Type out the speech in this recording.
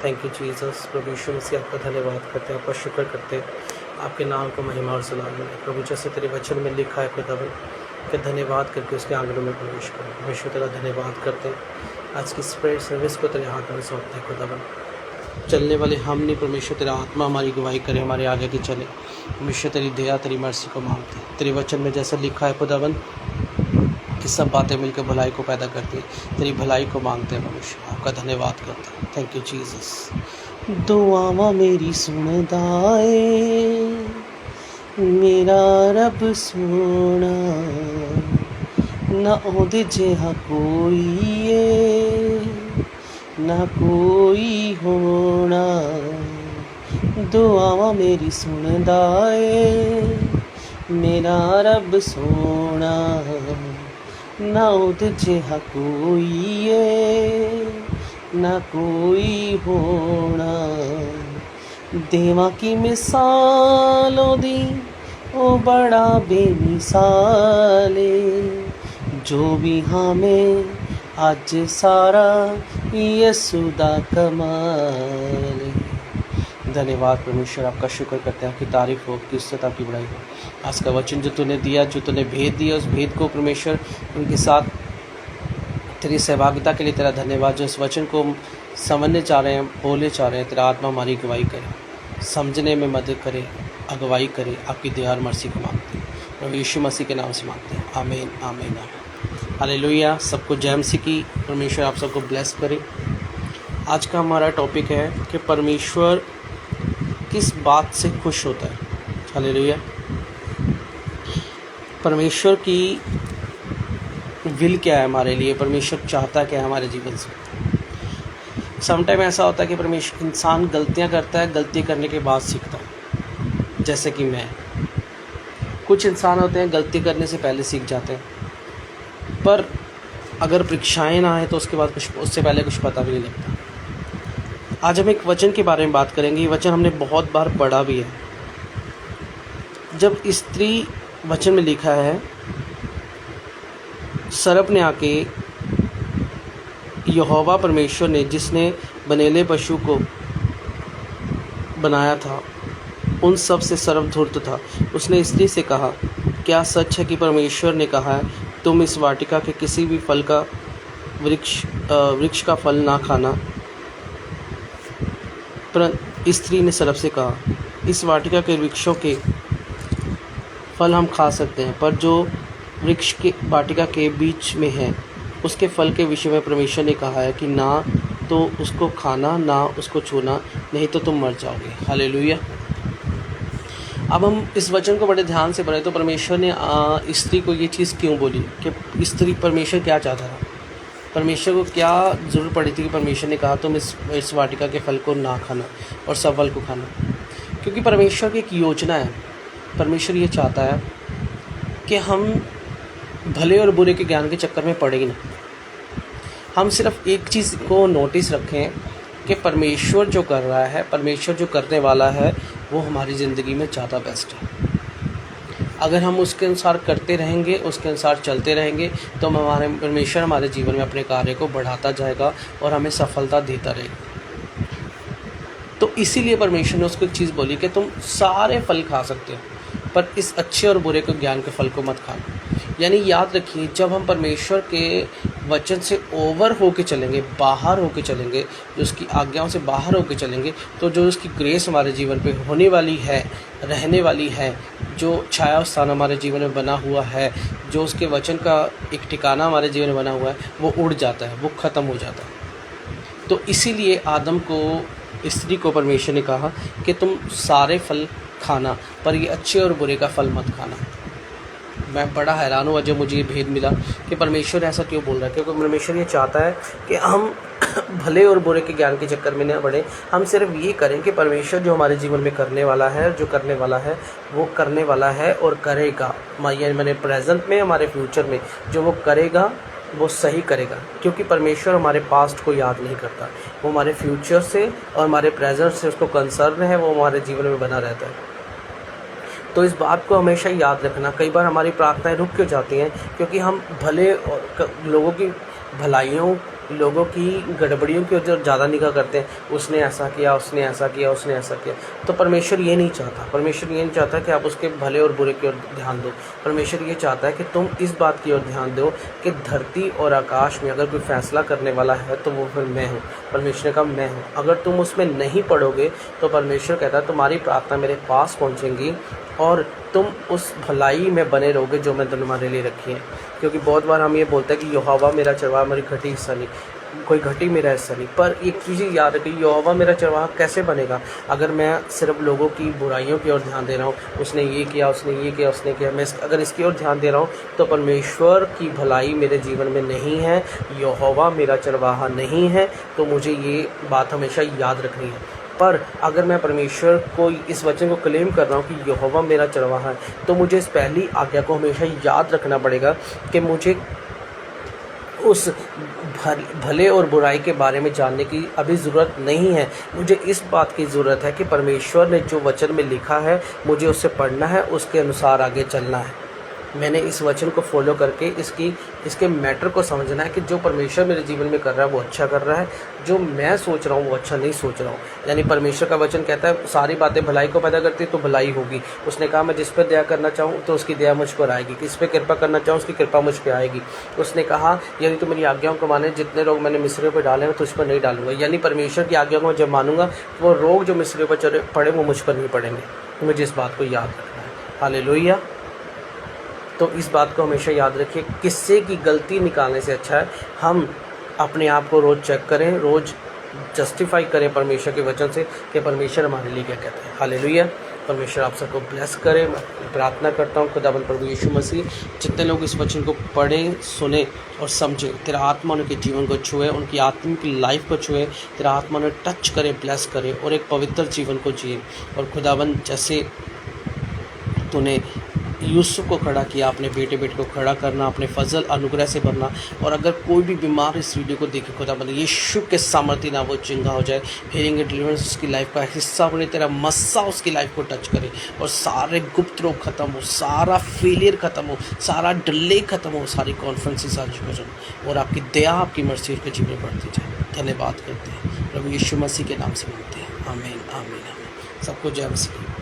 Thank you Jesus. प्रभु यीशु मसीह आपका धन्यवाद करते हैं, आपका शुक्र करते हैं, आपके नाम को महिमा और सलाम मिले। प्रभु जैसे तेरे वचन में लिखा है खुदावन कि धन्यवाद करके उसके आंगनों में प्रवेश करो। हमेशा तेरा धन्यवाद करते हैं। आज की स्प्रेड सर्विस को तेरे हाथ में सौंपते हैं खुदावन। चलने वाले हम नहीं, परमेश्वर तेरा आत्मा हमारी गवाही करे, हमारे आगे की चले। हमेशा तेरी दया तेरी मर्सी को मांगते हैं। तेरे वचन में जैसा लिखा है खुदावन कि सब बातें मिलकर भलाई को पैदा करती हैं, तेरी भलाई को मांगते हैं। मनुष्य आपका धन्यवाद करते हैं। Thank you Jesus. दुआवा मेरी सुनदा ए मेरा रब सोना, ना ओहदे जिहा कोई ए ना कोई होना। दुआवा मेरी सुनदा ए मेरा रब सोना, ना ओहदे जिहा कोई ए ना कोई होना। देवा की मिसालों दी ओ बड़ा बेमिसाल ए, जो भी हमें आज सारा यीशु दा कमाल ए। धन्यवाद परमेश्वर, आपका शुक्र करते हैं, आपकी तारीफ हो, आपकी इज्जत, आपकी बड़ाई हो। आज का वचन जो तूने दिया, जो तूने भेद दिया, उस भेद को परमेश्वर उनके साथ तेरी सहभागिता के लिए तेरा धन्यवाद। जो इस वचन को समझने चाह रहे हैं, बोले चाह रहे हैं, तेरा आत्मा हमारी अगुवाई करे, समझने में मदद करे, अगुवाई करे। आपकी दया और मर्सी को मांगते हैं, प्रभु यीशु मसीह के नाम से मांगते हैं। आमीन आमीन आमीन। हालेलुया। सबको जय मसीह की। परमेश्वर आप सबको ब्लेस करे। आज का हमारा टॉपिक है कि परमेश्वर किस बात से खुश होता है। हालेलुया। परमेश्वर की विल क्या है हमारे लिए, परमेश्वर चाहता क्या है हमारे जीवन से। समटाइम ऐसा होता है कि परमेश्वर इंसान गलतियां करता है, गलती करने के बाद सीखता है। जैसे कि मैं, कुछ इंसान होते हैं गलती करने से पहले सीख जाते हैं, पर अगर परीक्षाएं ना आए तो उसके बाद कुछ, उससे पहले कुछ पता भी नहीं लगता। आज हम एक वचन के बारे में बात करेंगे। ये वचन हमने बहुत बार पढ़ा भी है। जब स्त्री, वचन में लिखा है, सर्प ने आके यहोवा परमेश्वर ने जिसने बनेले पशु को बनाया था उन सब से सर्प धूर्त था। उसने स्त्री से कहा, क्या सच है कि परमेश्वर ने कहा है तुम इस वाटिका के किसी भी फल का वृक्ष का फल ना खाना। पर स्त्री ने सर्प से कहा, इस वाटिका के वृक्षों के फल हम खा सकते हैं, पर जो वृक्ष के वाटिका के बीच में है उसके फल के विषय में परमेश्वर ने कहा है कि ना तो उसको खाना ना उसको छूना, नहीं तो तुम मर जाओगे। हालेलुया। अब हम इस वचन को बड़े ध्यान से पढ़े तो परमेश्वर ने स्त्री को ये चीज़ क्यों बोली, कि स्त्री, परमेश्वर क्या चाहता था, परमेश्वर को क्या ज़रूरत पड़ी थी कि परमेश्वर ने कहा तुम इस वाटिका के फल को ना खाना और सब फल को खाना। क्योंकि परमेश्वर की एक योजना है। परमेश्वर ये चाहता है कि हम भले और बुरे के ज्ञान के चक्कर में पड़े ही ना। हम सिर्फ एक चीज़ को नोटिस रखें कि परमेश्वर जो कर रहा है, परमेश्वर जो करने वाला है, वो हमारी ज़िंदगी में ज़्यादा बेस्ट है। अगर हम उसके अनुसार करते रहेंगे, उसके अनुसार चलते रहेंगे, तो हमारे परमेश्वर हमारे जीवन में अपने कार्य को बढ़ाता जाएगा और हमें सफलता देता रहेगा। तो इसीलिए परमेश्वर ने उसको एक चीज़ बोली कि तुम सारे फल खा सकते हो, पर इस अच्छे और बुरे के ज्ञान के फल को मत खाना। यानी याद रखिए, जब हम परमेश्वर के वचन से ओवर होके चलेंगे, बाहर होके चलेंगे, जो उसकी आज्ञाओं से बाहर होके चलेंगे, तो जो उसकी ग्रेस हमारे जीवन पे होने वाली है, रहने वाली है, जो छाया स्थान हमारे जीवन में बना हुआ है, जो उसके वचन का एक ठिकाना हमारे जीवन में बना हुआ है, वो उड़ जाता है, वो ख़त्म हो जाता है। तो इसीलिए आदम को, स्त्री को परमेश्वर ने कहा कि तुम सारे फल खाना, पर ये अच्छे और बुरे का फल मत खाना। मैं बड़ा हैरान हुआ जब मुझे ये भेद मिला कि परमेश्वर ऐसा क्यों बोल रहा है। क्योंकि परमेश्वर ये चाहता है कि हम भले और बुरे के ज्ञान के चक्कर में न पड़े। हम सिर्फ ये करें कि परमेश्वर जो हमारे जीवन में करने वाला है, जो करने वाला है, वो करने वाला है और करेगा। मैंने प्रेजेंट में, हमारे फ्यूचर में जो वो करेगा वो सही करेगा। क्योंकि परमेश्वर हमारे पास्ट को याद नहीं करता, वो हमारे फ्यूचर से और हमारे प्रेजेंट से उसको कंसर्न है, वो हमारे जीवन में बना रहता है। तो इस बात को हमेशा याद रखना। कई बार हमारी प्रार्थनाएं रुक क्यों जाती हैं, क्योंकि हम भले लोगों की भलाइयों लोगों की गड़बड़ियों की ओर ज़्यादा निगाह करते हैं, उसने ऐसा किया, उसने ऐसा किया, उसने ऐसा किया। तो परमेश्वर ये नहीं चाहता। परमेश्वर ये नहीं चाहता कि आप उसके भले और बुरे की ओर ध्यान दो। परमेश्वर ये चाहता है कि तुम इस बात की ओर ध्यान दो कि धरती और आकाश में अगर कोई फैसला करने वाला है तो वो फिर मैं हूँ। परमेश्वर का मैं हूँ। अगर तुम उसमें नहीं पढ़ोगे तो परमेश्वर कहता है तुम्हारी प्रार्थना मेरे पास पहुँचेंगी और तुम उस भलाई में बने रहोगे जो मैंने तुम्हारे लिए रखी है। क्योंकि बहुत बार हम ये बोलते हैं कि यहोवा मेरा चरवाहा, मेरी घटी हिस्सा नहीं, कोई घटी मेरा हिस्सा नहीं। पर एक चीज़ याद रखिए, यहोवा मेरा चरवाहा कैसे बनेगा अगर मैं सिर्फ लोगों की बुराइयों की ओर ध्यान दे रहा हूँ। उसने ये किया, उसने ये किया, उसने किया। मैं अगर इसकी ओर ध्यान दे रहा हूँ तो परमेश्वर की भलाई मेरे जीवन में नहीं है, यहोवा मेरा चरवाहा नहीं है। तो मुझे ये बात हमेशा याद रखनी है। पर अगर मैं परमेश्वर को इस वचन को क्लेम कर रहा हूँ कि यहोवा मेरा चरवाहा है, तो मुझे इस पहली आज्ञा को हमेशा याद रखना पड़ेगा कि मुझे उस भले और बुराई के बारे में जानने की अभी ज़रूरत नहीं है। मुझे इस बात की ज़रूरत है कि परमेश्वर ने जो वचन में लिखा है मुझे उससे पढ़ना है, उसके अनुसार आगे चलना है। मैंने इस वचन को फॉलो करके इसके मैटर को समझना है कि जो परमेश्वर मेरे जीवन में कर रहा है वो अच्छा कर रहा है, जो मैं सोच रहा हूँ वो अच्छा नहीं सोच रहा हूँ। यानी परमेश्वर का वचन कहता है सारी बातें भलाई को पैदा करती है तो भलाई होगी। उसने कहा मैं जिस पर दया करना चाहूँ तो उसकी दया मुझ पर आएगी, किस पे कृपा करना चाहूँ उसकी कृपा मुझ पर आएगी। उसने कहा यदि तो मेरी आज्ञाओं को माने, जितने रोग मैंने मिस्रियों पर डाले हैं तो उस पर नहीं डालूंगा। यानी परमेश्वर की आज्ञाओं को जब मानूंगा तो वो रोग जो मिस्रियों पर पड़े वो मुझ पर नहीं पड़ेंगे। मुझे इस बात को याद रखना है। हालेलुया। तो इस बात को हमेशा याद रखिए, किस्से की गलती निकालने से अच्छा है हम अपने आप को रोज़ चेक करें, रोज़ जस्टिफाई करें परमेश्वर के वचन से कि परमेश्वर हमारे लिए क्या कहते हैं। हालेलुया। परमेश्वर आप सबको ब्लेस करें। मैं प्रार्थना करता हूँ खुदावंद प्रभु यीशु मसीह, जितने लोग इस वचन को पढ़ें, सुने और समझें, तेरा आत्मा उनके जीवन को छुए, उनकी आत्मिक लाइफ को छुए, तेरा आत्मा उन्हें टच करे, ब्लेस करे और एक पवित्र जीवन को जिए। और खुदावंद जैसे तूने यूसुफ को खड़ा किया, अपने बेटे को खड़ा करना, अपने फजल अनुग्रह से भरना। और अगर कोई भी बीमार इस वीडियो को देखे खुदावंद यीशु के सामर्थ्य ना वो चंगा हो जाए, हीलिंग एंड डिलीवरेंस उसकी लाइफ का हिस्सा बने, तेरा मस्सा उसकी लाइफ को टच करे और सारे गुप्त रोग खत्म हो, सारा फेलियर खत्म हो, सारा डिले खत्म हो, सारी कॉन्फ्रेंसेस आज हो जाए और आपकी दया, आपकी मर्सी उसके जीवन में बढ़ती जाए। धन्यवाद करते हैं प्रभु यीशु मसीह के नाम से मांगते हैं। आमीन आमीन आमीन। सबको जय मसीह।